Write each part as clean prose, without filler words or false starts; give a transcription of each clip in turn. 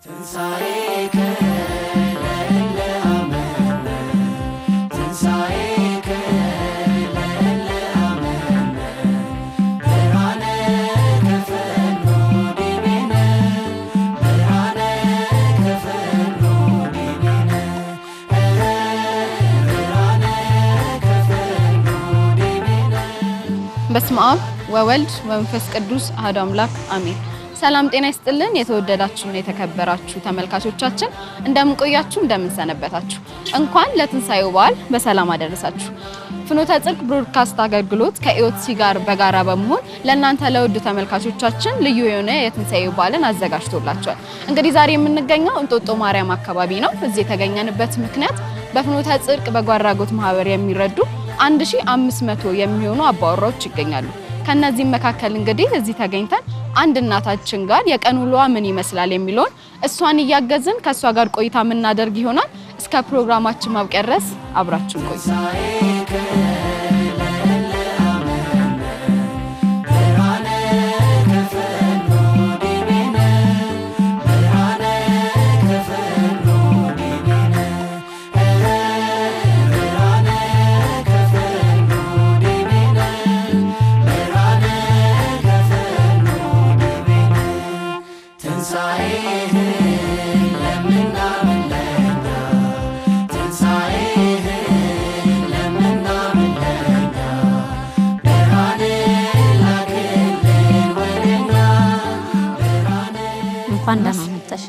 በስመ አብ ወወልድ ወመንፈስ ቅዱስ አሐዱ አምላክ አሜን። ሰላም ጤና ይስጥልን የተወደዳችሁና የተከበራችሁ ተመልካቾቻችን እንደምን ቆያችሁ እንደምን ሰነበታችሁ? እንኳን ለትንሳኤው በዓል በሰላም አደረሳችሁ። ፍኖተ ጽድቅ ብሮድካስት አገልግሎት ከኢኦቲሲ ጋር በጋራ በመሆን ለእናንተ ለውድ ተመልካቾቻችን ልዩ የሆነ የትንሳኤው በዓልን አዘጋጅቶላችኋል። እንግዲህ ዛሬ የምንገኘው እንጦጦ ማርያም አካባቢ ነው። እዚህ የተገኘንበት ምክንያት በፍኖተ ጽድቅ በጎ አድራጎት ማህበር የሚረዱ 1500 የሚሆኑ አባወራዎች ይገኛሉ። ከነዚህም መካከል እንግዲህ እዚህ ተገኝተን አንድ እናታችን ጋር የቀን ውሎዋ ምን ይመስላል የሚለውን እሷን እያገዝን ከሷ ጋር ቆይታ የምናደርግ ይሆናል። እስከ ፕሮግራማችን ማብቂያ ድረስ አብራችሁን ቆዩ።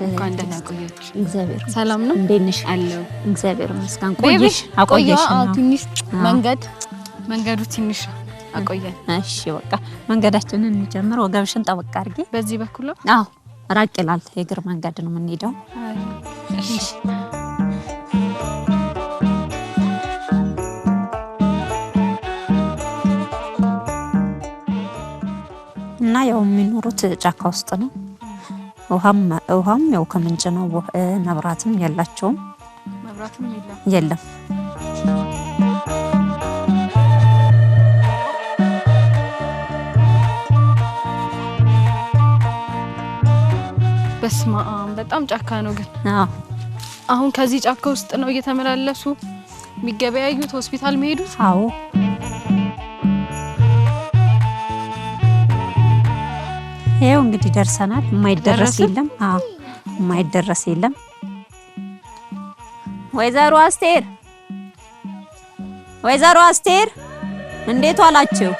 እንኳን ደህና ቆያችሁ። እግዚአብሔር ሰላም ነው። እንዴት ነሽ? አለው እግዚአብሔር ይመስገን። ቆይሽ አቆየሽ ነው ትንሽ መንገዱ ትንሽ አቆየን። እሺ በቃ መንገዳችንን እንጀምር። ወገብሽን ጠበቅ አድርጊ። በዚህ በኩል አዎ ራቅ ይላል። የእግር መንገድ ነው የምንሄደው። እሺ እና ያው የሚኖሩት ጫካ ውስጥ ነው። ውሃም ያው ከምንጭ ነው። መብራትም የላቸውም። የለም። በስመ አብ በጣም ጫካ ነው ግን። አዎ አሁን ከዚህ ጫካ ውስጥ ነው እየተመላለሱ የሚገበያዩት ሆስፒታል መሄዱት? አዎ ይሄው እንግዲህ ደርሰናል። የማይደረስ የለም። አዎ የማይደረስ የለም። ወይዘሮ አስቴር እንዴት ዋላችሁ?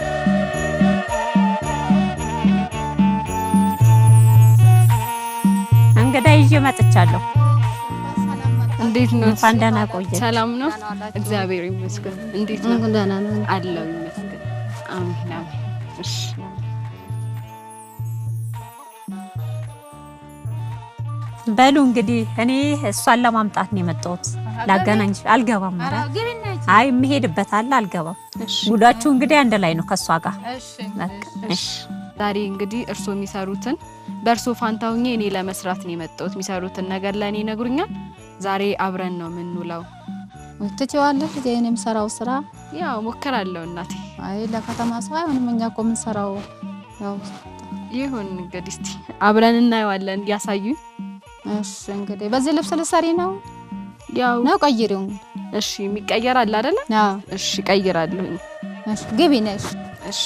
እንግዳ ይዤ መጥቻለሁ። እንዴት ነው? እንኳን ደህና ቆየሽ። ሰላም ነው? እግዚአብሔር ይመስገን። እንዴት ነው? ደህና ነው አለው ይመስገን። አሜን አሜን። እሺ በሉ እንግዲህ እኔ እሷን ለማምጣት ነው የመጣሁት። ላገናኝሽ አልገባም። አይ የምሄድበት አለ አልገባም። ጉዳችሁ እንግዲህ አንድ ላይ ነው ከሷ ጋር። እሺ ዛሬ እንግዲህ እርሶ የሚሰሩትን በእርሶ ፋንታውኝ እኔ ለመስራት ነው የመጣሁት። የሚሰሩትን ነገር ለኔ ይነግሩኛል። ዛሬ አብረን ነው የምንውለው። ወጥቼዋለሁ እኔ የምሰራው ስራ ያው ሞከራለሁ እናቴ። አይ ለከተማ ሰው አይሆንም። እኛ እኮ የምንሰራው ያው ይሁን እንግዲህ እስቲ አብረን እናየዋለን። ያሳዩኝ። እሺ እንግዲህ በዚህ ልብስ ልሰሪ ነው? ያው ነው ቀይሪው። እሺ የሚቀየር አለ አይደለ? አዎ እሺ ቀይራለሁ። እሺ ግቢ ነሽ። እሺ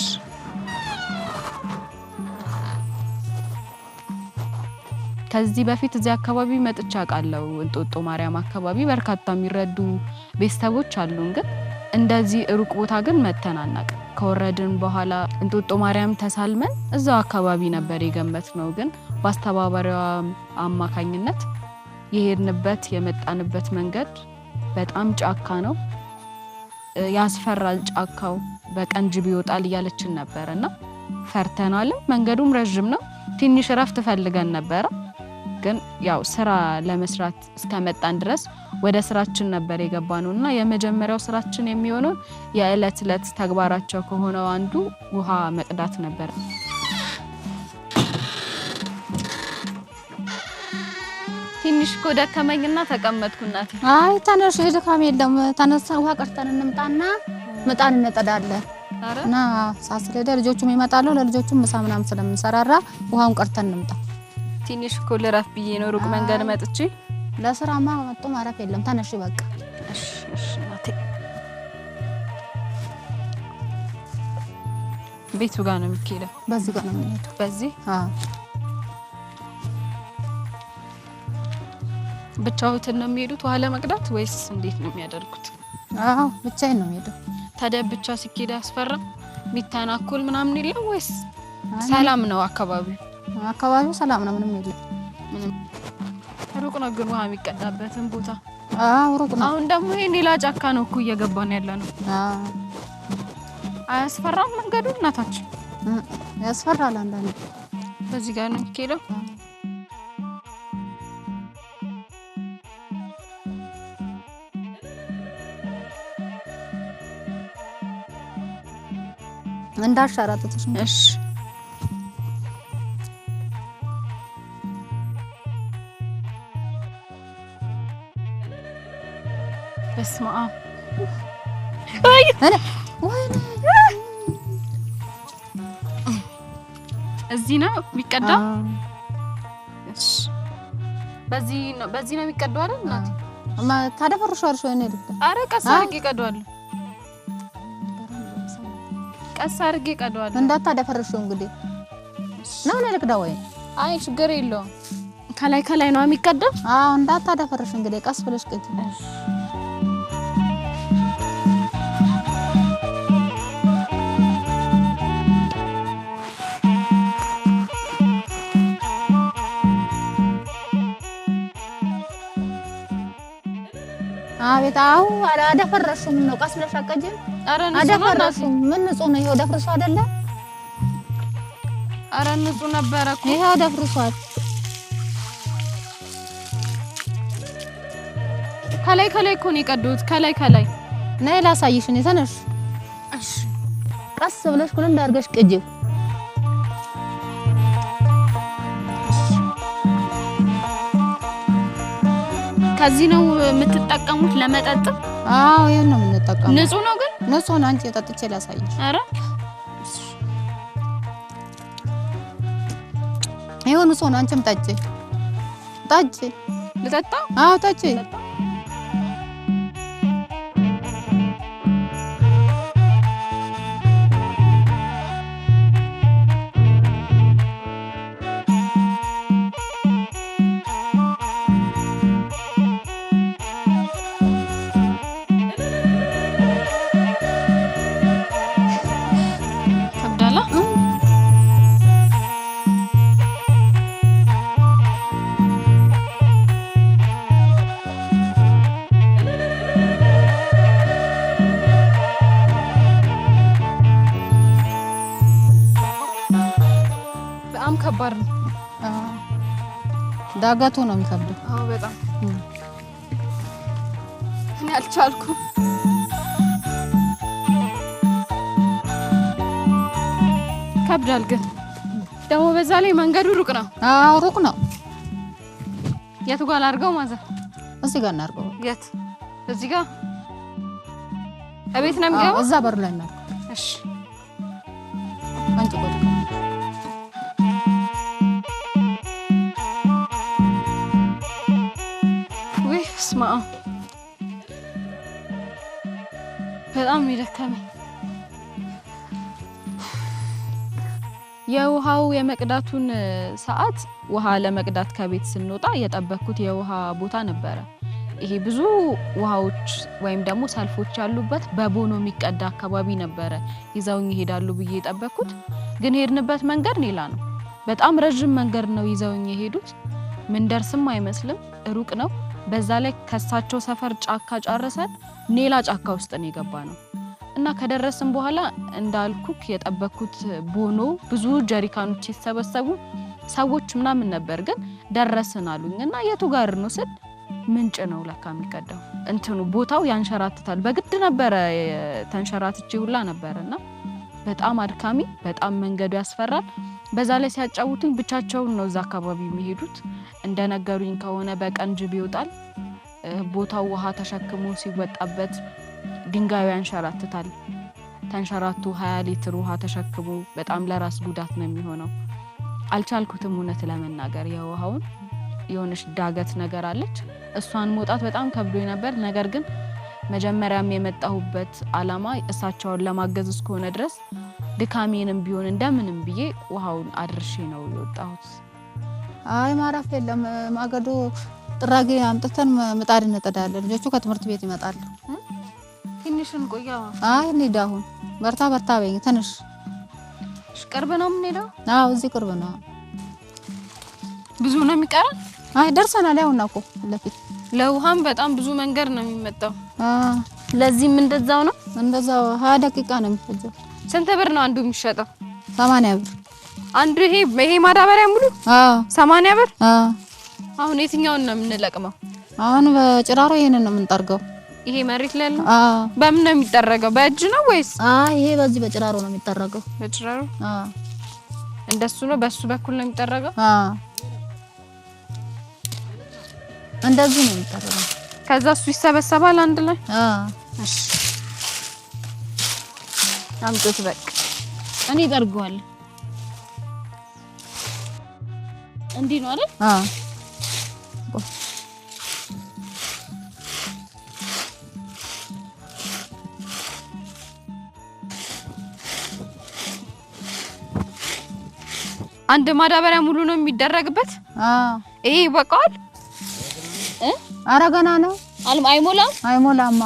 ከዚህ በፊት እዚህ አካባቢ መጥቻ ቃለው እንጦጦ ማርያም አካባቢ በርካታ የሚረዱ ቤተሰቦች አሉን። ግን እንደዚህ ሩቅ ቦታ ግን መተናናቅ ከወረድን በኋላ እንጦጦ ማርያም ተሳልመን እዛው አካባቢ ነበር የገመትነው። ግን በአስተባባሪዋ አማካኝነት የሄድንበት የመጣንበት መንገድ በጣም ጫካ ነው፣ ያስፈራል ጫካው፣ በቀን ጅብ ይወጣል እያለችን ነበርና ፈርተናል። መንገዱም ረጅም ነው። ትንሽ ረፍት ፈልገን ነበር። ግን ያው ስራ ለመስራት እስከመጣን ድረስ ወደ ስራችን ነበር የገባነውና የመጀመሪያው ስራችን የሚሆነው የዕለት ዕለት ተግባራቸው ከሆነው አንዱ ውሃ መቅዳት ነበር። ትንሽ ደከመኝና ተቀመጥኩ እናቴ። አይ ተነሽ ድካም የለም። ተነሳ ውሃ ቀርተን እንምጣና ምጣን እንጠዳለን። እና ሳስለደ ልጆቹም ይመጣሉ። ለልጆቹም ምሳ ምናምን ስለምንሰራራ ውሃውን ቀርተን እንምጣ። ትንሽ እኮ ልረፍ ብዬ ነው ሩቅ መንገድ መጥቼ። ለስራማ መጥቶ ማረፍ የለም። ተነሽ በቃ። እሺ እሺ እናቴ። ቤቱ ጋር ነው የሚኬደው? በዚህ ጋር ነው የሚሄደው። በዚህ? አዎ። ብቻዎትን ነው የሚሄዱት ውሃ ለመቅዳት ወይስ እንዴት ነው የሚያደርጉት? አዎ ብቻዬን ነው የሚሄደው። ታዲያ ብቻ ሲኬድ አያስፈራም? የሚተናኮል ምናምን የለም ወይስ ሰላም ነው አካባቢው? አካባቢው ሰላም ነው፣ ምንም የለም። ምንም። ሩቅ ነው ግን ውሃ የሚቀዳበትን ቦታ? አዎ ሩቅ ነው። አሁን ደግሞ ይሄ ሌላ ጫካ ነው እኮ እየገባን ያለ ነው። አዎ። አያስፈራም መንገዱ እናታችን? ያስፈራል አንዳንዴ። በዚህ ጋር ነው የሚኬደው? እንዳሻራተተሽ። እሺ በስመ አብ። አይ ወይኔ እዚህ ነው የሚቀዳው? እሺ በዚህ ነው የሚቀዳው አይደል እናቴ? ታደፈርሻለሽ ወይ? ነው ኧረ ቀስ አድርጌ እቀዳዋለሁ። ቀስ አድርጌ እቀዳዋለሁ። እንዳታደፈርሽው እንግዲህ ነው ልቅዳ ወይ? አይ ችግር የለውም። ከላይ ነው የሚቀዳው? አዎ እንዳታደፈርሽ እንግዲህ ቀስ ብለሽ ቅጂ። አቤት አው አደፈረሽም ነው ቀስ ብለሽ አቀጂ። አረ አደፈረሽም ምን ንጹህ ነው ይሄው ደፍርሶ አይደለ? አረ ንጹህ ነበረ እኮ ይሄው ደፍርሷል። ከላይ እኮ ነው የቀዱት። ከላይ ነይ ላሳይሽ። እኔ ተነሽ። እሺ ቀስ ብለሽ ኩል እንዳርገሽ ቅጂው። ከዚህ ነው የምትጠቀሙት ለመጠጥ? አዎ ይሄን ነው የምንጠቀመው። ንጹህ ነው ግን? ንጹህ ነው። አንቺ ጠጥቼ ላሳይሽ። አረ ይሄው ንጹህ ነው። አንቺም ጠጪ። ልጠጣ? አዎ ጠጪ። ከባድ ነው። ዳገቱ ነው የሚከብደው። አዎ በጣም እኔ አልቻልኩም። ከብዳል ግን ደግሞ በዛ ላይ መንገዱ ሩቅ ነው። አዎ ሩቅ ነው። የቱ ጋር አድርገው ማዘር? እዚህ ጋር እናድርገው። የት? እዚህ ጋር እቤት ነው የሚገባው? እዛ በር ላይ ነው። እሺ አንቺ ቆይ ስማ በጣም ይደከመኝ። የውሃው የመቅዳቱን ሰዓት ውሃ ለመቅዳት ከቤት ስንወጣ የጠበቅኩት የውሃ ቦታ ነበረ። ይሄ ብዙ ውሃዎች ወይም ደግሞ ሰልፎች ያሉበት በቦኖ የሚቀዳ አካባቢ ነበረ ይዘውኝ ይሄዳሉ ብዬ የጠበቅኩት። ግን ሄድንበት መንገድ ሌላ ነው። በጣም ረጅም መንገድ ነው ይዘውኝ የሄዱት። ምን ደርስም አይመስልም፣ ሩቅ ነው። በዛ ላይ ከሳቸው ሰፈር ጫካ ጨርሰን ሌላ ጫካ ውስጥ ነው የገባነው እና ከደረስን በኋላ እንዳልኩክ የጠበቅኩት ቦኖ ብዙ ጀሪካኖች ሲሰበሰቡ ሰዎች ምናምን ነበር። ግን ደረስን አሉኝ እና የቱ ጋር ነው ስል ምንጭ ነው ለካ የሚቀዳው። እንትኑ ቦታው ያንሸራትታል። በግድ ነበረ ተንሸራትቼ ሁላ ነበርና በጣም አድካሚ፣ በጣም መንገዱ ያስፈራል። በዛ ላይ ሲያጫውቱኝ ብቻቸውን ነው እዛ አካባቢ የሚሄዱት። እንደነገሩኝ ከሆነ በቀን ጅብ ይወጣል። ቦታው ውሃ ተሸክሞ ሲወጣበት ድንጋዩ ያንሸራትታል። ተንሸራቱ 20 ሊትር ውሃ ተሸክሞ በጣም ለራስ ጉዳት ነው የሚሆነው። አልቻልኩትም እውነት ለመናገር የውሃውን የሆነች ዳገት ነገር አለች እሷን መውጣት በጣም ከብዶኝ ነበር ነገር ግን መጀመሪያም የመጣሁበት አላማ እሳቸውን ለማገዝ እስከሆነ ድረስ ድካሜንም ቢሆን እንደምንም ብዬ ውሃውን አድርሼ ነው የወጣሁት። አይ ማረፍ የለም ማገዶ ጥራጌ አምጥተን ምጣድ እንጠዳለን ልጆቹ ከትምህርት ቤት ይመጣሉ። ትንሽን ቆያ አይ እንሂዳሁን በርታ በይ ትንሽ ቅርብ ነው የምንሄደው? አዎ እዚህ ቅርብ ነው። ብዙ ነው የሚቀረን? አይ ደርሰናል ያውና እኮ ለፊት ለውሃም በጣም ብዙ መንገድ ነው የሚመጣው። ለዚህም እንደዛው ነው? እንደዛው 20 ደቂቃ ነው የሚፈጀው። ስንት ብር ነው አንዱ የሚሸጠው? 80 ብር አንዱ ይሄ ማዳበሪያ ሙሉ? 80 ብር? አሁን የትኛውን ነው የምንለቅመው? አሁን በጭራሮ ይሄንን ነው የምንጠርገው። ይሄ መሬት ላይ ነው? በምን ነው የሚጠረገው? በእጅ ነው ወይስ? ይሄ በዚህ በጭራሮ ነው የሚጠረገው። በጭራሮ? እንደሱ ነው በሱ በኩል ነው የሚጠረገው? እንደዚህ ነው የሚጠረገው። ከዛ እሱ ይሰበሰባል አንድ ላይ? እሺ አምጡት በቃ እኔ እጠርገዋለሁ። እንዲህ ነው አይደል? አንድ ማዳበሪያ ሙሉ ነው የሚደረግበት? ይሄ ይበቃዋል? ኧረ ገና ነው። አይሞላም? አይሞላም።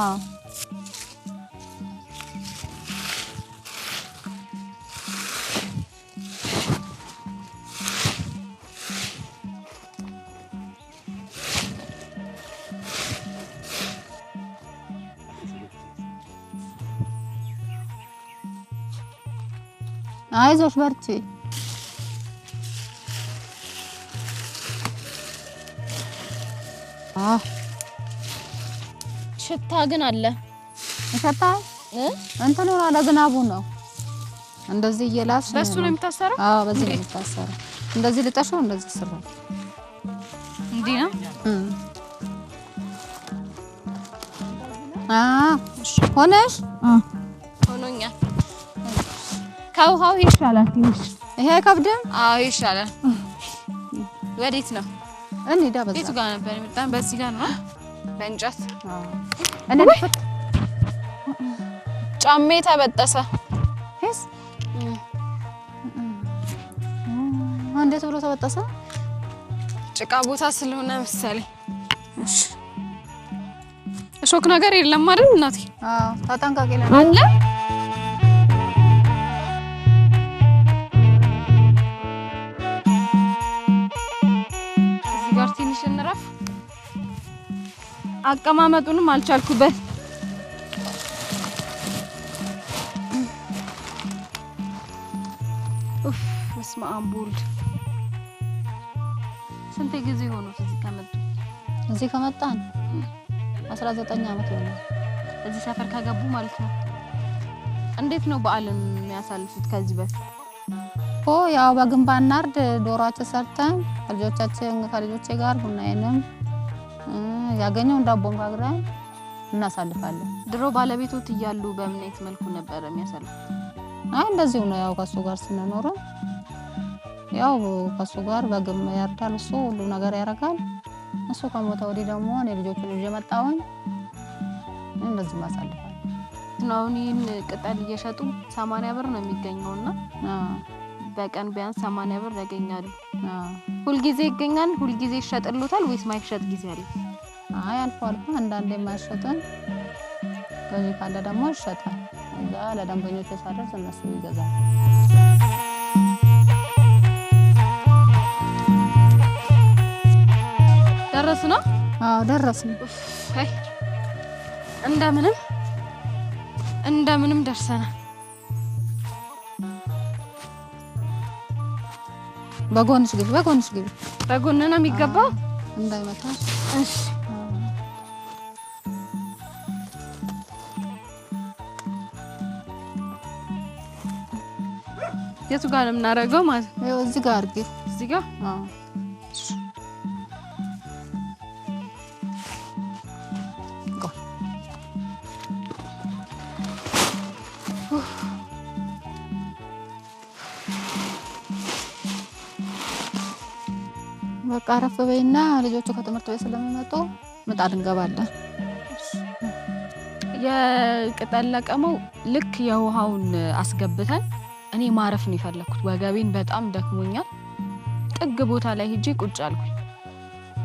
አይዞሽ በርቺ። ሽታ ግን አለ። ሽታ እንትን ነው ለዝናቡ ነው። እንደዚህ እየላስ በሱ ነው የሚታሰረው? በዚህ ነው የሚታሰረው። እንደዚህ ልጠሽው እንደዚህ ስራ እንዲህ ነው። ሆነሽ ሆኖኛል። ከውሃው ይሻላል ትንሽ። ይሄ አይከብድም? ይሻላል። ወዴት ነው? እንሂዳ በዛ። ቤቱ ጋር ነበር የመጣን። በዚህ ጋር ነው በእንጨት። ጫሜ ተበጠሰ። እንዴት ብሎ ተበጠሰ? ጭቃ ቦታ ስለሆነ መሰለኝ። እሾክ ነገር የለም አይደል እናቴ? ተጠንቀቂ አለ። እዚህ ጋር ትንሽ እንረፍ። አቀማመጡንም አልቻልኩበት። በስመ አብ ወልድ። ስንት ጊዜ ሆኖት እዚህ ከመጡ? እዚህ ከመጣን 19 ዓመት ይሆናል። እዚህ ሰፈር ከገቡ ማለት ነው። እንዴት ነው በዓልን የሚያሳልፉት? ከዚህ በፊት ያው በግንባር ናርድ ዶሮአችን ሰርተን ከልጆቼ ጋር ቡናዬንም ያገኘውን ዳቦም ጋግረን እናሳልፋለን። ድሮ ባለቤቶት እያሉ በምን አይነት መልኩ ነበር የሚያሳልፉት? እንደዚሁ ነው። ያው ከሱ ጋር ስንኖር ያው ከሱ ጋር በግም ያርዳል፣ እሱ ሁሉ ነገር ያደርጋል። እሱ ከሞተ ወዲህ ደግሞ እኔ ልጆቹን ይዤ መጣሁኝ። እንደዚህ ማሳልፋለሁ። አሁን ይህን ቅጠል እየሸጡ 80 ብር ነው የሚገኘውና በቀን ቢያንስ 80 ብር ያገኛሉ። ሁልጊዜ ይገኛል? ሁልጊዜ ይሸጥሉታል ወይስ ማይሸጥ ጊዜ አለ? አልፎ አልፎ አንዳንዴ የማይሸጥም ገዢ ካለ ደግሞ ይሸጣል። እዛ ለደንበኞች ሳደርስ እነሱ ይገዛሉ። ደረስና? ደረስን። እንደምንም ደርሰናል። በጎንሽ ግቢ። በጎን ነው የሚገባው እንዳይመታሽ። እሺ የቱ ጋር ነው የምናደርገው ማለት ነው? ይኸው እዚህ ጋር አድርጊ። እዚህ ጋር በቃ አረፍ በይና ልጆቹ ከትምህርት ቤት ስለሚመጡ ምጣድ እንገባለን። የቅጠል ለቀመው ልክ የውሃውን አስገብተን እኔ ማረፍ ነው የፈለኩት። ወገቤን በጣም ደክሞኛል። ጥግ ቦታ ላይ ሄጄ ቁጭ አልኩኝ።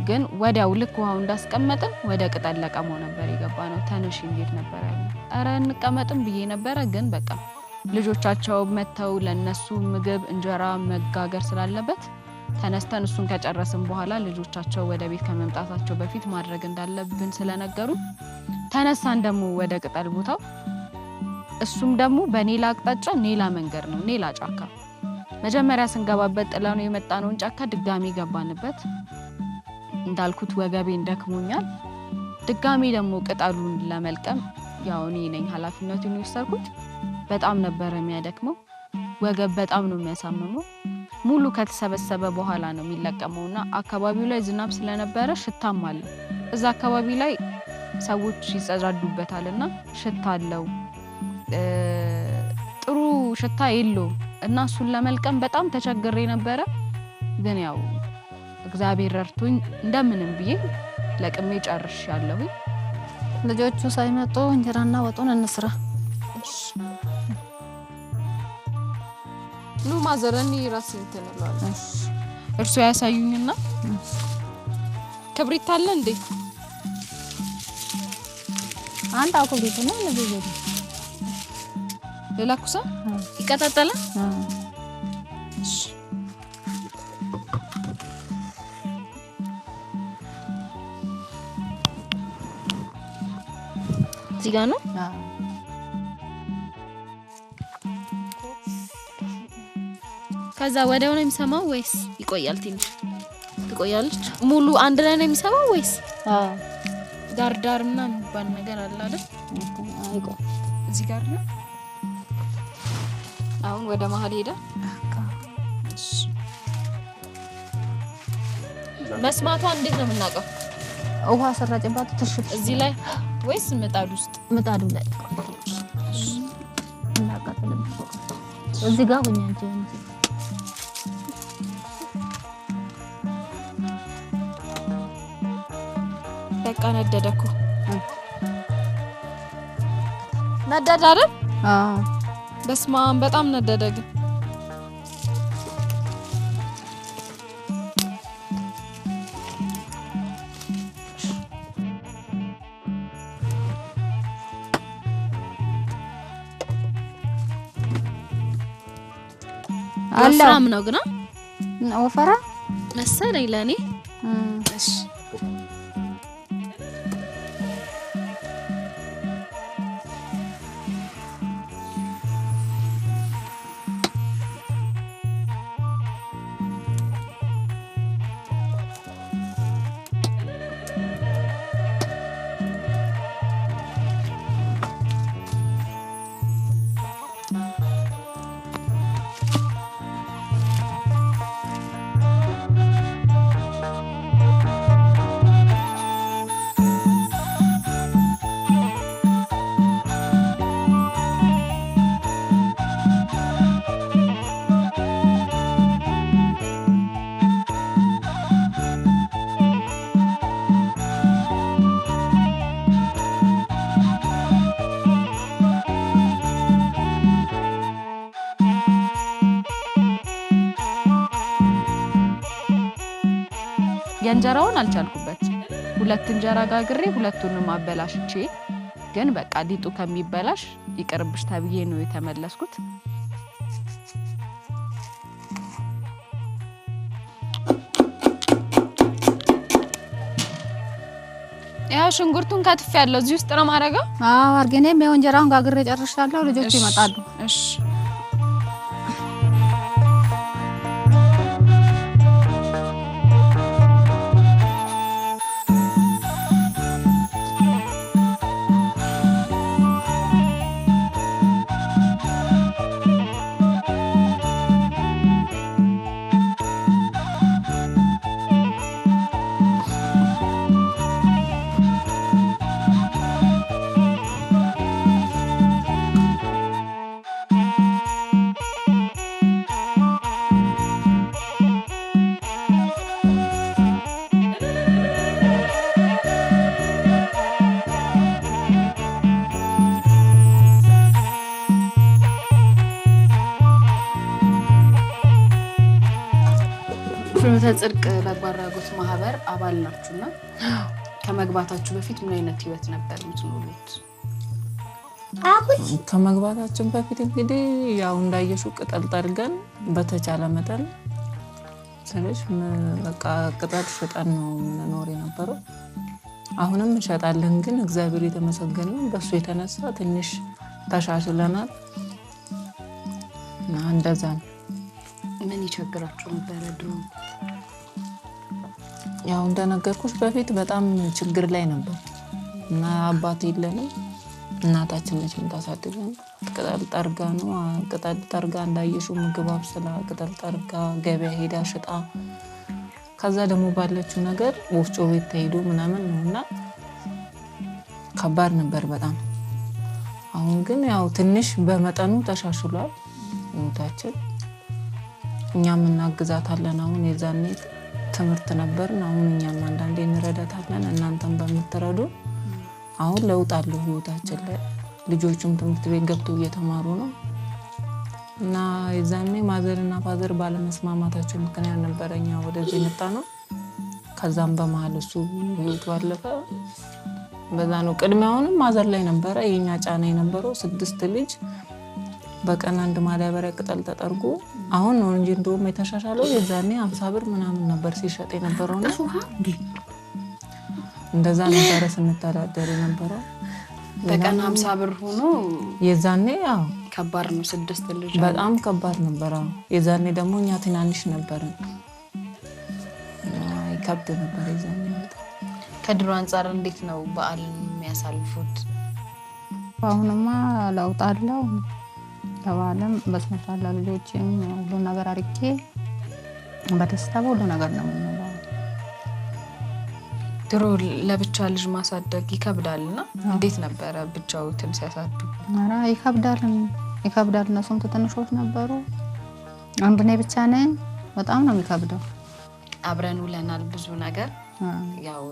ግን ወዲያው ልክ ውሃው እንዳስቀመጥን ወደ ቅጠል ለቀመው ነበር የገባነው። ተነሽ እንዴት ነበር ያለው? አረ እንቀመጥም ብዬ ነበረ። ግን በቃ ልጆቻቸው መተው ለነሱ ምግብ እንጀራ መጋገር ስላለበት ተነስተን እሱን ከጨረስን በኋላ ልጆቻቸው ወደ ቤት ከመምጣታቸው በፊት ማድረግ እንዳለብን ስለነገሩ ተነሳን ደግሞ ወደ ቅጠል ቦታው። እሱም ደግሞ በኔላ አቅጣጫ ኔላ መንገድ ነው፣ ኔላ ጫካ። መጀመሪያ ስንገባበት ጥላው የመጣነውን ጫካ ድጋሚ ገባንበት። እንዳልኩት ወገቤን ደክሞኛል። ድጋሚ ደግሞ ቅጠሉን ለመልቀም ያው እኔ ነኝ ኃላፊነቱን የወሰድኩት። በጣም ነበር የሚያደክመው። ወገብ በጣም ነው የሚያሳምመው። ሙሉ ከተሰበሰበ በኋላ ነው የሚለቀመውና አካባቢው ላይ ዝናብ ስለነበረ ሽታም አለ። እዛ አካባቢ ላይ ሰዎች ይጸዳዱበታልና ሽታ አለው። ጥሩ ሽታ የለውም እና እሱን ለመልቀም በጣም ተቸግሬ ነበረ። ግን ያው እግዚአብሔር ረድቶኝ እንደምንም ብዬ ለቅሜ ጨርሻለሁ። ልጆቹ ሳይመጡ እንጀራና ወጡን እንስራ። ኑ ማዘረኒ ራስ እንተነላለ። እርሱ ያሳዩኝና ክብሪት አለ እንዴ? አንድ አኩሪት ነው ለዚህ ለላኩሳ ይቀጣጣላ። እሺ እዚህ ጋር ነው። ከዛ ወዲያው ነው የሚሰማው ወይስ ይቆያል? ትንሽ ትቆያለች። ሙሉ አንድ ላይ ነው የሚሰማው ወይስ ዳር ምናምን የሚባል ነገር አለ አይደል? አይቆ እዚህ ጋር ነው። አሁን ወደ መሀል ሄደ። መስማቷ እንዴት ነው የምናውቀው? ውሃ ሰራጭባት ትሽፍ እዚህ ላይ ወይስ ምጣዱ ውስጥ? ምጣዱ ላይ እናቃጥልም። እዚህ ጋር ሆኛ እንጂ በቃ ነደደ እኮ። ነደደ አይደል? አዎ በስመ አብ በጣም ነደደ። ግን ወፍራም ነው ግና ወፈራ መሰለኝ ለኔ። እሺ የእንጀራውን አልቻልኩበት። ሁለት እንጀራ ጋግሬ ሁለቱንም አበላሽቼ ግን በቃ ሊጡ ከሚበላሽ ይቅርብሽ ተብዬ ነው የተመለስኩት። ያው ሽንኩርቱን ከትፍ ያለው እዚህ ውስጥ ነው ማረጋው። አዎ አርገኔም ያው እንጀራውን ጋግሬ ጨርሻለሁ። ልጆቹ ይመጣሉ። እሺ ጽድቅ በጎ አድራጎት ማህበር አባል ናችሁና ከመግባታችሁ በፊት ምን አይነት ህይወት ነበር የምትኖሩት? ከመግባታችን በፊት እንግዲህ ያው እንዳየሹ ቅጠል ጠርገን በተቻለ መጠን ስለሽ በቃ ቅጠል ሽጠን ነው የምንኖር የነበረው። አሁንም እንሸጣለን፣ ግን እግዚአብሔር የተመሰገነ በሱ የተነሳ ትንሽ ተሻሽለናል እና እንደዛ ነው። ምን ይቸግራችሁ ነበር ድሮ? ያው እንደነገርኩሽ በፊት በጣም ችግር ላይ ነበር እና አባት የለንም። እናታችን ነች የምታሳድገን። ቅጠል ጠርጋ ነው ቅጠል ጠርጋ እንዳየሽው ምግብ አብስላ ቅጠል ጠርጋ ገበያ ሄዳ ሽጣ ከዛ ደግሞ ባለችው ነገር ወፍጮ ቤት ተሄዶ ምናምን ነውና ከባድ ነበር በጣም። አሁን ግን ያው ትንሽ በመጠኑ ተሻሽሏል ህይወታችን። እኛም እናግዛታለን። አሁን የዛኔ ትምህርት ነበርን፣ አሁን እኛም አንዳንዴ እንረዳታለን። እናንተም በምትረዱ አሁን ለውጥ አለው ህይወታችን ላይ። ልጆቹም ትምህርት ቤት ገብተው እየተማሩ ነው እና የዛኔ ማዘርና ፋዘር ባለመስማማታቸው ምክንያት ነበረኛ ወደዚህ መጣ ነው። ከዛም በመሃል እሱ ህይወቱ አለፈ። በዛ ነው ቅድሚያውንም ማዘር ላይ ነበረ የኛ ጫና የነበረው። 6 ልጅ በቀን አንድ ማዳበሪያ ቅጠል ተጠርጎ አሁን ነው እንጂ እንደውም የተሻሻለው። የዛኔ 50 ብር ምናምን ነበር ሲሸጥ የነበረው ነው። እንደዛ ነበር ስንተዳደር የነበረው። በቀን 50 ብር ሆኖ የዛኔ ያው ከባድ ነው። 6 ልጅ በጣም ከባድ ነበር። የዛኔ ደግሞ እኛ ትናንሽ ነበርን። ይከብድ ነበር የዛኔ። ከድሮ አንፃር እንዴት ነው በዓል የሚያሳልፉት? አሁንማ ለውጥ አለው። ለበዓልም በስነ ስርዓት ለልጆችም ሁሉ ነገር አርቄ በደስታ ሁሉ ነገር ነው የምንለው። ድሮ ለብቻ ልጅ ማሳደግ ይከብዳልና እንዴት ነበረ ብቻውትን ሲያሳድጉ? ኧረ ይከብዳል። እነሱም ትንሾች ነበሩ፣ አንድ እኔ ብቻ ነኝ። በጣም ነው የሚከብደው። አብረን ውለናል ብዙ ነገር። ያው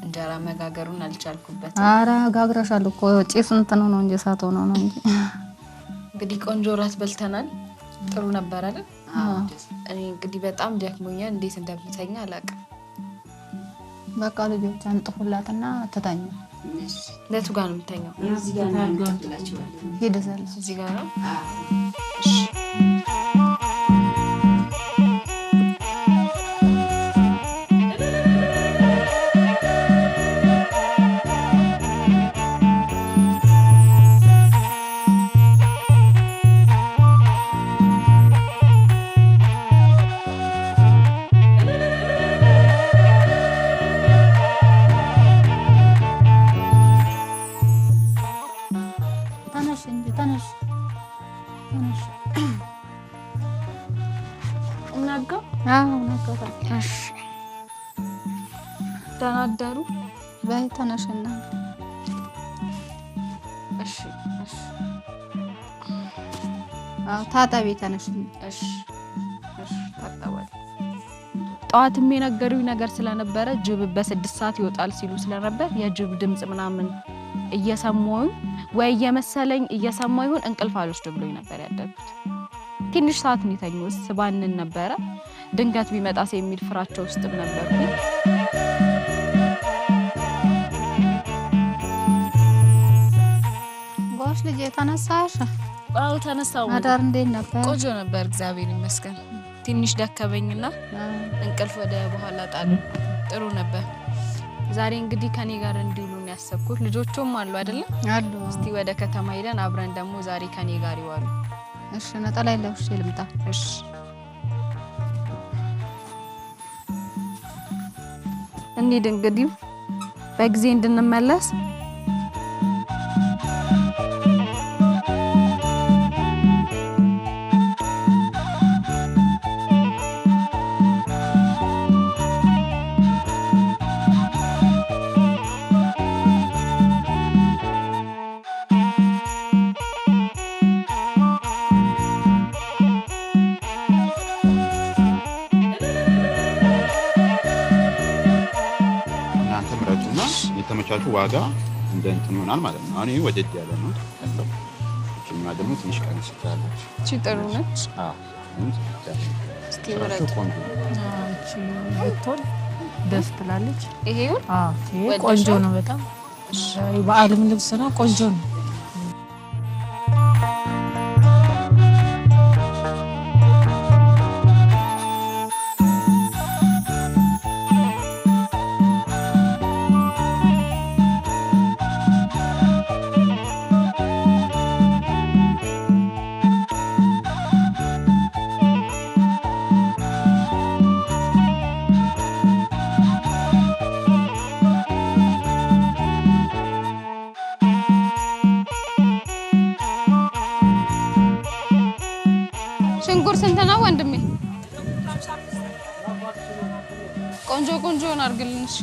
እንጀራ መጋገሩን አልቻልኩበትም። ኧረ ጋግረሻል እኮ ጭስ እንትን ነው እንጂ እሳት ሆኖ ነው እንጂ። እንግዲህ ቆንጆ ራት በልተናል። ጥሩ ነበር አይደል? እኔ እንግዲህ በጣም ደክሞኛል። እንዴት እንደምተኛ አላውቅም። በቃ ልጆች አንጥፉላትና ትተኛ። ለቱ ጋር ነው የምተኛው? እዚህ ጋር ነው ትላችኋል። ሄደ ዘለ እዚህ ጋር ነው። እሺ ደህና አደሩ። በይ ተነሽና። እሺ እሺ። ታጠቢ ተነሽና። እሺ እሺ። ታጠባለሁ። ጠዋትም የነገሩኝ ነገር ስለነበረ ጅብ በ6 ሰዓት ይወጣል ሲሉ ስለነበር የጅብ ድምጽ ምናምን እየሰማሁኝ ወይ እየመሰለኝ እየሰማሁ ይሁን እንቅልፍ አልወስድ ብሎኝ ነበር ያደርኩት። ትንሽ ሰዓት ነው የተኛሁት። ስባንን ነበረ ድንገት ቢመጣስ የሚል ፍራቻ ውስጥም ነበርኩኝ። ጎሽ ልጄ ተነሳሽ? አዎ ተነሳሁ። አዳር እንዴት ነበር? ቆንጆ ነበር እግዚአብሔር ይመስገን። ትንሽ ደከመኝና እንቅልፍ ወደ በኋላ ጣል። ጥሩ ነበር። ዛሬ እንግዲህ ከኔ ጋር እንዲውሉ ነው ያሰብኩት። ልጆቹም አሉ አይደል? አሉ። እስቲ ወደ ከተማ ሄደን አብረን ደግሞ ዛሬ ከኔ ጋር ይዋሉ። እሺ ነጠላ ለብሼ ልምጣ። እሺ እንሂድ እንግዲህ በጊዜ እንድንመለስ። የተመቻቹ ዋጋ እንደ እንትን ይሆናል ማለት ነው። አሁን ይሄ ወደድ ያለ ነው ያለው። እቺማ ደግሞ ትንሽ ቀንስ ትላለች። እቺ ጥሩ ነች። አዎ እስቲ ወረድ። ያለች ብትሆን ደስ ትላለች። ይሄው ይሄ ቆንጆ ነው በጣም በዓልም ልብስ ነው ቆንጆ ነው። ሽንኩርት ስንት ነው ወንድሜ? ቆንጆ አድርግልን እሺ።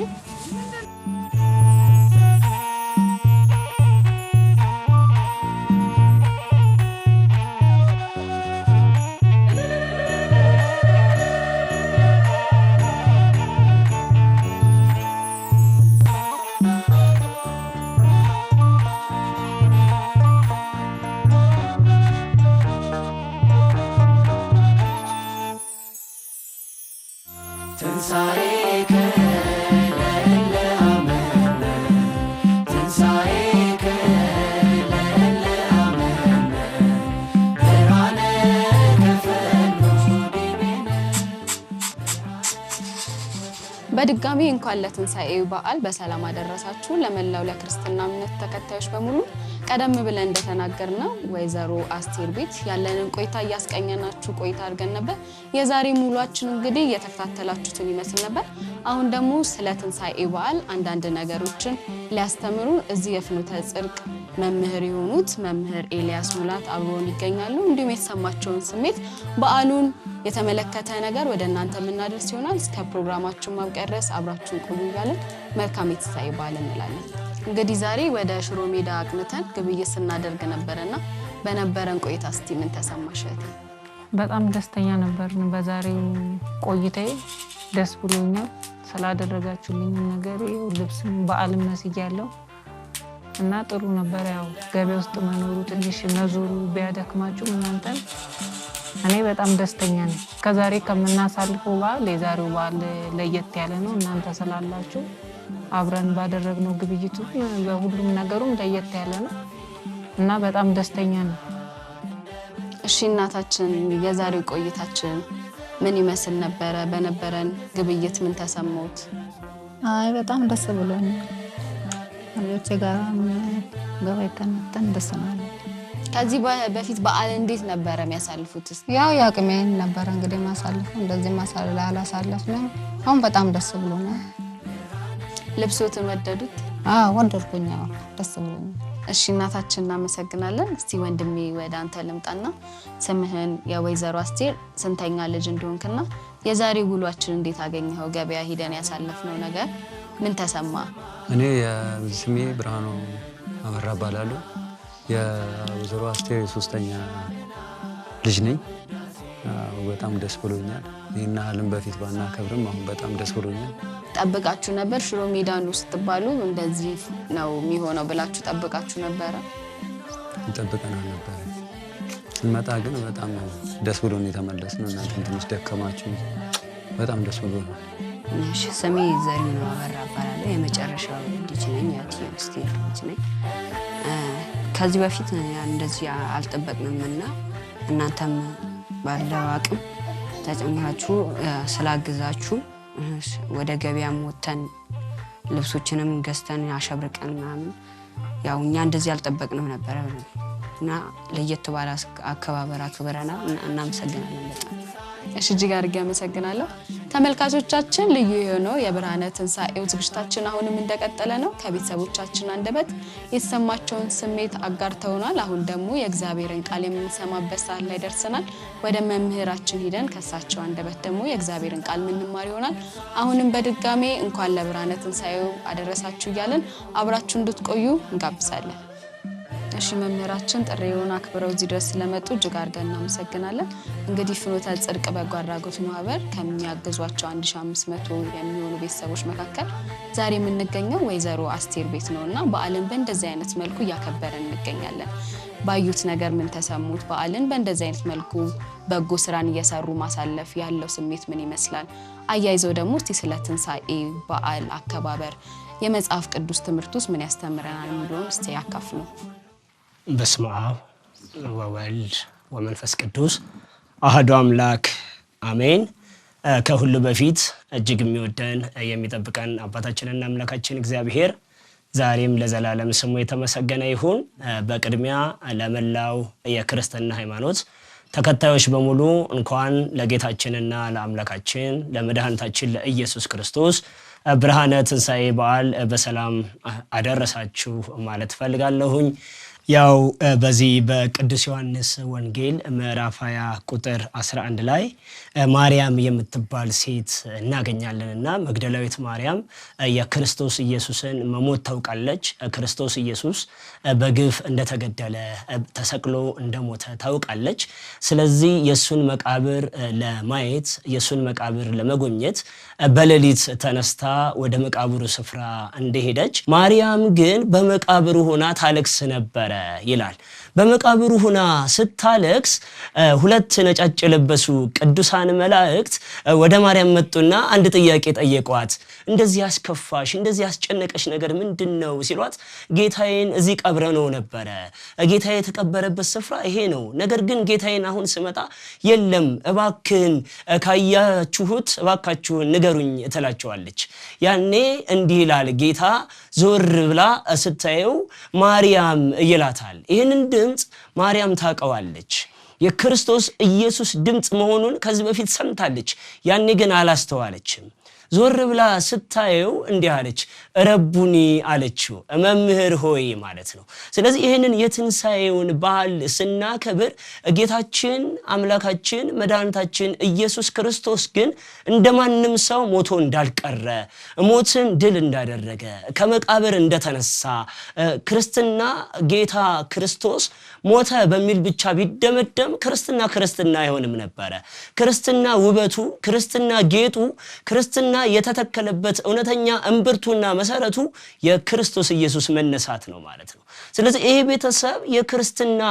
በድጋሚ እንኳን ለትንሳኤው በዓል በሰላም አደረሳችሁ። ለመላው ለክርስትና እምነት ተከታዮች በሙሉ ቀደም ብለን እንደተናገርነው ወይዘሮ አስቴር ቤት ያለንን ቆይታ እያስቀኘናችሁ ቆይታ አድርገን ነበር። የዛሬ ሙሏችን እንግዲህ እየተከታተላችሁትን ይመስል ነበር። አሁን ደግሞ ስለ ትንሳኤ በዓል አንዳንድ ነገሮችን ሊያስተምሩ እዚህ የፍኖተ ጽድቅ መምህር የሆኑት መምህር ኤልያስ ሙላት አብሮን ይገኛሉ። እንዲሁም የተሰማቸውን ስሜት በዓሉን የተመለከተ ነገር ወደ እናንተ የምናደርስ ይሆናል። እስከ ፕሮግራማችን ማብቂያ ድረስ አብራችሁን ቆዩ እያልን መልካም የትንሳኤ በዓል እንላለን። እንግዲህ ዛሬ ወደ ሽሮ ሜዳ አቅንተን ግብይት ስናደርግ ነበርና በነበረን ቆይታ እስቲ ምን ተሰማሽ? በጣም ደስተኛ ነበርን። በዛሬው ቆይታዬ ደስ ብሎኛል። ስላደረጋችሁልኝ ነገር ልብስም በዓልም መስያለሁ እና ጥሩ ነበር። ያው ገበያ ውስጥ መኖሩ ትንሽ መዞሩ ቢያደክማችሁ እናንተን እኔ በጣም ደስተኛ ነኝ። ከዛሬ ከምናሳልፈው በዓል የዛሬው በዓል ለየት ያለ ነው። እናንተ ስላላችሁ አብረን ባደረግነው ግብይቱ በሁሉም ነገሩም ለየት ያለ ነው እና በጣም ደስተኛ ነኝ። እሺ እናታችን የዛሬው ቆይታችን ምን ይመስል ነበረ? በነበረን ግብይት ምን ተሰማዎት? አይ በጣም ደስ ብሎኛል። ልጆቼ ጋር ገበያተን ደስ ነው። ከዚህ በፊት በዓል እንዴት ነበረ የሚያሳልፉት? ያው ያቅሜን ነበረ እንግዲህ ማሳልፈው እንደዚህ አላሳለፍንም። አሁን በጣም ደስ ብሎኛል። ልብሶትን ወደዱት? ወደድኩኝ። ደስ ብሎኛል። እሺ እናታችን እናመሰግናለን። እስቲ ወንድሜ ወደ አንተ ልምጣና ስምህን የወይዘሮ አስቴር ስንተኛ ልጅ እንደሆንክና የዛሬ ውሏችን እንዴት አገኘኸው? ገበያ ሂደን ያሳለፍነው ነገር ምን ተሰማ? እኔ ስሜ ብርሃኑ አበራ እባላለሁ። የወይዘሮ አስቴር ሶስተኛ ልጅ ነኝ። በጣም ደስ ብሎኛል። ይሄን ዓለም በፊት ባናከብርም አሁን በጣም ደስ ብሎኛል። ጠብቃችሁ ነበር? ሽሮ ሜዳን ውስጥ ባሉ እንደዚህ ነው የሚሆነው ብላችሁ ጠብቃችሁ ነበረ? እንጠብቀናል ነበር። ስንመጣ ግን በጣም ደስ ብሎን የተመለስነው። እናንተም ትንሽ ደከማችሁ። በጣም ደስ ብሎናል። እሺ ስሜ ዘሪሁን አበራ እባላለሁ። የመጨረሻው ልጅ ነኝ። የእቴጌ አስቴር ልጅ ነኝ። ከዚህ በፊት እንደዚህ አልጠበቅንምና እናንተም ባለው አቅም ተጨምራችሁ ስላግዛችሁ ወደ ገበያም ወተን ልብሶችንም ገዝተን አሸብርቀን ምናምን ያው እኛ እንደዚህ አልጠበቅንም ነበር እና ለየት ባለ አከባበር አክብረናል። እናመሰግናለን በጣም። እሺ እጅግ አድርጌ አመሰግናለሁ። ተመልካቾቻችን ልዩ የሆነው የብርሃነ ትንሳኤው ዝግጅታችን አሁንም እንደቀጠለ ነው። ከቤተሰቦቻችን አንደበት የተሰማቸውን ስሜት አጋርተውናል። አሁን ደግሞ የእግዚአብሔርን ቃል የምንሰማበት ሰዓት ላይ ደርሰናል። ወደ መምህራችን ሄደን ከሳቸው አንደበት ደግሞ የእግዚአብሔርን ቃል ምንማር ይሆናል። አሁንም በድጋሜ እንኳን ለብርሃነ ትንሳኤው አደረሳችሁ እያለን አብራችሁ እንድትቆዩ እንጋብዛለን። እሺ መምህራችን ጥሪውን አክብረው እዚህ ድረስ ስለመጡ እጅግ አድርገን እናመሰግናለን። እንግዲህ ፍኖተ ጽድቅ በጎ አድራጎት ማህበር ከሚያግዟቸው 1500 የሚሆኑ ቤተሰቦች መካከል ዛሬ የምንገኘው ወይዘሮ አስቴር ቤት ነውና በዓልን በእንደዚህ አይነት መልኩ እያከበረን እንገኛለን። ባዩት ነገር ምን ተሰሙት? በዓልን በእንደዚህ አይነት መልኩ በጎ ስራን እየሰሩ ማሳለፍ ያለው ስሜት ምን ይመስላል? አያይዘው ደግሞ እስቲ ስለ ትንሳኤ በዓል አከባበር የመጽሐፍ ቅዱስ ትምህርት ውስጥ ምን ያስተምረናል የሚለውን እስቲ ያካፍሉ። በስመ አብ ወወልድ ወመንፈስ ቅዱስ አሐዱ አምላክ አሜን። ከሁሉ በፊት እጅግ የሚወደን የሚጠብቀን አባታችንና አምላካችን እግዚአብሔር ዛሬም ለዘላለም ስሙ የተመሰገነ ይሁን። በቅድሚያ ለመላው የክርስትና ሃይማኖት ተከታዮች በሙሉ እንኳን ለጌታችንና ለአምላካችን ለመድኃኒታችን ለኢየሱስ ክርስቶስ ብርሃነ ትንሣኤ በዓል በሰላም አደረሳችሁ ማለት ፈልጋለሁኝ። ያው በዚህ በቅዱስ ዮሐንስ ወንጌል ምዕራፍ 20 ቁጥር 11 ላይ ማርያም የምትባል ሴት እናገኛለንና መግደላዊት ማርያም የክርስቶስ ኢየሱስን መሞት ታውቃለች። ክርስቶስ ኢየሱስ በግፍ እንደተገደለ ተሰቅሎ እንደሞተ ታውቃለች። ስለዚህ የሱን መቃብር ለማየት የሱን መቃብር ለመጎብኘት በሌሊት ተነስታ ወደ መቃብሩ ስፍራ እንደሄደች ማርያም ግን በመቃብሩ ሆና ታለቅስ ነበር ይላል። በመቃብሩ ሆና ስታለቅስ ሁለት ነጫጭ የለበሱ ቅዱሳን መላእክት ወደ ማርያም መጡና አንድ ጥያቄ ጠየቋት። እንደዚህ ያስከፋሽ እንደዚህ ያስጨነቀሽ ነገር ምንድነው ሲሏት ጌታዬን እዚህ ቀብረነው ነበረ። ጌታዬ የተቀበረበት ስፍራ ይሄ ነው። ነገር ግን ጌታዬን አሁን ስመጣ የለም፣ እባክህን ካያችሁት እባካችሁን ንገሩኝ ትላቸዋለች። ያኔ እንዲህ ይላል ጌታ ዞር ብላ ስታየው ማርያም ይላታል። ይህንን ድምፅ ማርያም ታውቀዋለች። የክርስቶስ ኢየሱስ ድምፅ መሆኑን ከዚህ በፊት ሰምታለች። ያኔ ግን አላስተዋለችም። ዞር ብላ ስታየው እንዲህ አለች፣ ረቡኒ አለችው፣ መምህር ሆይ ማለት ነው። ስለዚህ ይህንን የትንሣኤውን በዓል ስናከብር ጌታችን አምላካችን መድኃኒታችን ኢየሱስ ክርስቶስ ግን እንደማንም ሰው ሞቶ እንዳልቀረ፣ ሞትን ድል እንዳደረገ፣ ከመቃብር እንደተነሳ ክርስትና ጌታ ክርስቶስ ሞተ በሚል ብቻ ቢደመደም ክርስትና አይሆንም ነበረ። ክርስትና ውበቱ፣ ክርስትና ጌጡ፣ ክርስትና የተተከለበት እውነተኛ እምብርቱና መሰረቱ የክርስቶስ ኢየሱስ መነሳት ነው ማለት ነው። ስለዚህ ይሄ ቤተሰብ የክርስትና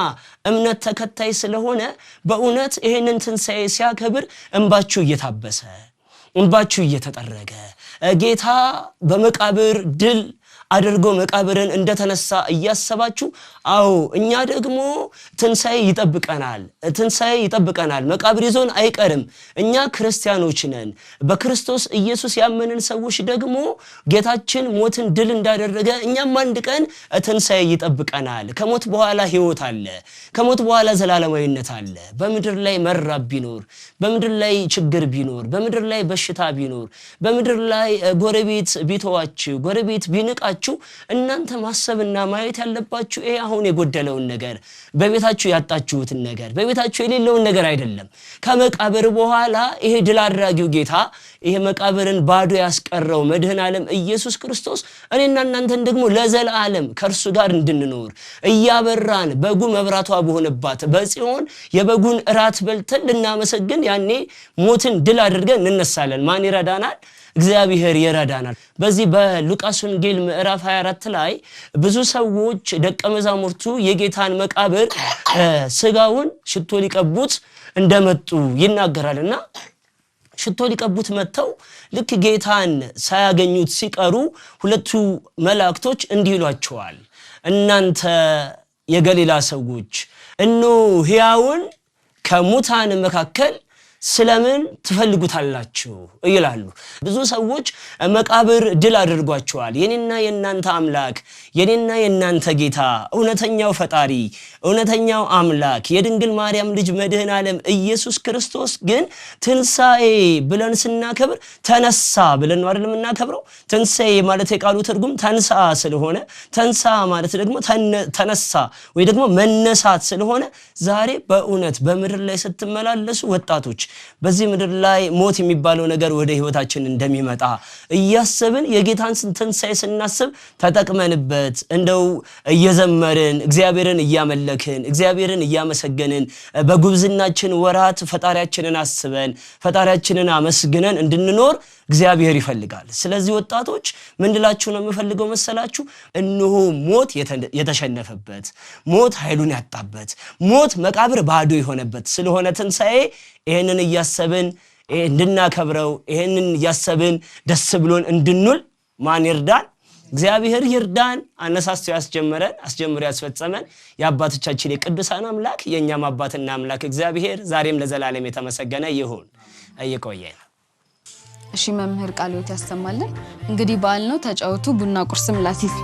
እምነት ተከታይ ስለሆነ በእውነት ይሄንን ትንሣኤ ሲያከብር እንባችሁ እየታበሰ እንባችሁ እየተጠረገ ጌታ በመቃብር ድል አድርጎ መቃብርን እንደተነሳ እያሰባችሁ አዎ እኛ ደግሞ ትንሣኤ ይጠብቀናል። መቃብር ይዞን አይቀርም። እኛ ክርስቲያኖች ነን። በክርስቶስ ኢየሱስ ያመንን ሰዎች ደግሞ ጌታችን ሞትን ድል እንዳደረገ እኛም አንድ ቀን ትንሣኤ ይጠብቀናል። ከሞት በኋላ ሕይወት አለ። ከሞት በኋላ ዘላለማዊነት አለ። በምድር ላይ መራብ ቢኖር፣ በምድር ላይ ችግር ቢኖር፣ በምድር ላይ በሽታ ቢኖር፣ በምድር ላይ ጎረቤት ቢተዋችሁ፣ ጎረቤት ቢንቃችሁ እናንተ ማሰብና ማየት ያለባችሁ ይሄ አሁን የጎደለውን ነገር፣ በቤታችሁ ያጣችሁትን ነገር፣ በቤታችሁ የሌለውን ነገር አይደለም። ከመቃብር በኋላ ይሄ ድል አድራጊው ጌታ ይሄ መቃብርን ባዶ ያስቀረው መድኃኔ ዓለም ኢየሱስ ክርስቶስ እኔና እናንተን ደግሞ ለዘላለም ከእርሱ ጋር እንድንኖር እያበራን በጉ መብራቷ በሆነባት በጽዮን የበጉን እራት በልተን ልናመሰግን ያኔ ሞትን ድል አድርገን እንነሳለን። ማን ይረዳናል? እግዚአብሔር ይረዳናል። በዚህ በሉቃስ ወንጌል ምዕራፍ 24 ላይ ብዙ ሰዎች ደቀ መዛሙርቱ የጌታን መቃብር ስጋውን ሽቶ ሊቀቡት እንደመጡ ይናገራልና ሽቶ ሊቀቡት መተው ልክ ጌታን ሳያገኙት ሲቀሩ ሁለቱ መላእክቶች እንዲህ ይሏቸዋል፣ እናንተ የገሊላ ሰዎች እነሆ ሕያውን ከሙታን መካከል ስለምን ትፈልጉታላችሁ ይላሉ። ብዙ ሰዎች መቃብር ድል አድርጓቸዋል። የኔና የናንተ አምላክ የኔና የናንተ ጌታ እውነተኛው ፈጣሪ እውነተኛው አምላክ የድንግል ማርያም ልጅ መድኃኔ ዓለም ኢየሱስ ክርስቶስ ግን ትንሣኤ ብለን ስናከብር ተነሳ ብለን ነው አይደል የምናከብረው። ትንሣኤ ማለት የቃሉ ትርጉም ተንሳ ስለሆነ ተንሳ ማለት ደግሞ ተነሳ ወይ ደግሞ መነሳት ስለሆነ ዛሬ በእውነት በምድር ላይ ስትመላለሱ ወጣቶች በዚህ ምድር ላይ ሞት የሚባለው ነገር ወደ ህይወታችን እንደሚመጣ እያሰብን የጌታን ትንሣኤ ስናስብ ተጠቅመንበት እንደው እየዘመርን እግዚአብሔርን እያመለክን እግዚአብሔርን እያመሰገንን በጉብዝናችን ወራት ፈጣሪያችንን አስበን ፈጣሪያችንን አመስግነን እንድንኖር እግዚአብሔር ይፈልጋል። ስለዚህ ወጣቶች ምን ልላችሁ ነው የምፈልገው መሰላችሁ? እነሆ ሞት የተሸነፈበት ሞት ኃይሉን ያጣበት ሞት መቃብር ባዶ የሆነበት ስለሆነ ትንሣኤ ይሄንን እያሰብን እንድናከብረው ይሄንን እያሰብን ደስ ብሎን እንድንውል ማን ይርዳን? እግዚአብሔር ይርዳን። አነሳስቶ ያስጀመረን አስጀምሮ ያስፈጸመን የአባቶቻችን የቅዱሳን አምላክ የኛም አባትና አምላክ እግዚአብሔር ዛሬም ለዘላለም የተመሰገነ ይሁን። አይቆየን። እሺ መምህር ቃልዎት ያሰማልን። እንግዲህ በዓል ነው፣ ተጫወቱ፣ ቡና ቁርስም ላሲስ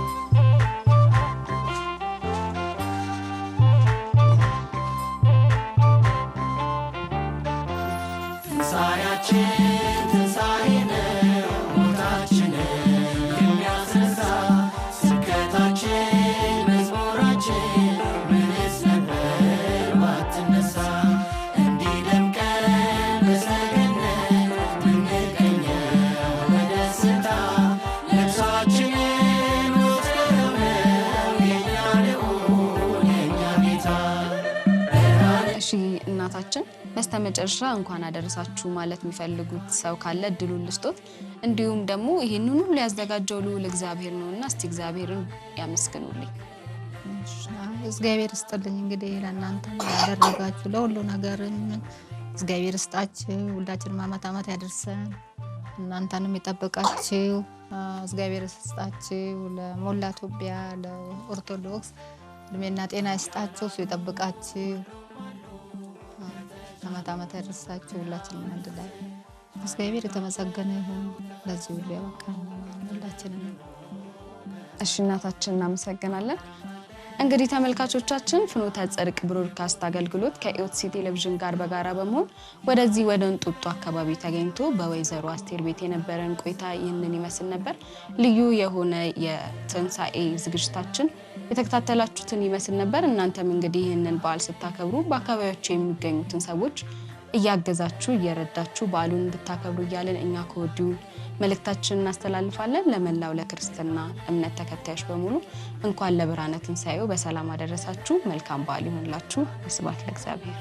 እናታችን በስተመጨረሻ እንኳን አደረሳችሁ ማለት የሚፈልጉት ሰው ካለ እድሉን ልስጦት። እንዲሁም ደግሞ ይሄንን ሁሉ ያዘጋጀው ልዑል እግዚአብሔር ነውና እስቲ እግዚአብሔርን ያመስግኑልኝ። እግዚአብሔር ይስጥልኝ። እንግዲህ ለእናንተ ያደረጋችሁ ለሁሉ ነገር እግዚአብሔር ይስጣችሁ። ሁላችንም ዓመት ያደርሰን፣ እናንተንም ይጠብቃችሁ። እግዚአብሔር ይስጣችሁ። ለሞላ ኢትዮጵያ ለኦርቶዶክስ እድሜና ጤና ይስጣችሁ፣ እሱ ይጠብቃችሁ። ዓመት ያደርሳችሁ። ሁላችንም አንድ ላይ እግዚአብሔር የተመሰገነ ይሁን። ለዚህ ሁሉ ያበቃን ሁላችንም። እሺ እናታችን እናመሰግናለን። እንግዲህ ተመልካቾቻችን ፍኖተ ጽድቅ ብሮድካስት አገልግሎት ከኢኦቲሲ ቴሌቪዥን ጋር በጋራ በመሆን ወደዚህ ወደ እንጦጦ አካባቢ ተገኝቶ በወይዘሮ አስቴር ቤት የነበረን ቆይታ ይህንን ይመስል ነበር። ልዩ የሆነ የትንሣኤ ዝግጅታችን የተከታተላችሁትን ይመስል ነበር። እናንተም እንግዲህ ይህንን በዓል ስታከብሩ በአካባቢያችሁ የሚገኙትን ሰዎች እያገዛችሁ እየረዳችሁ በዓሉን እንድታከብሩ እያለን እኛ ከወዲሁ መልእክታችንን እናስተላልፋለን። ለመላው ለክርስትና እምነት ተከታዮች በሙሉ እንኳን ለብርሃነ ትንሣኤው በሰላም አደረሳችሁ። መልካም በዓል ይሁንላችሁ። ስብሐት ለእግዚአብሔር።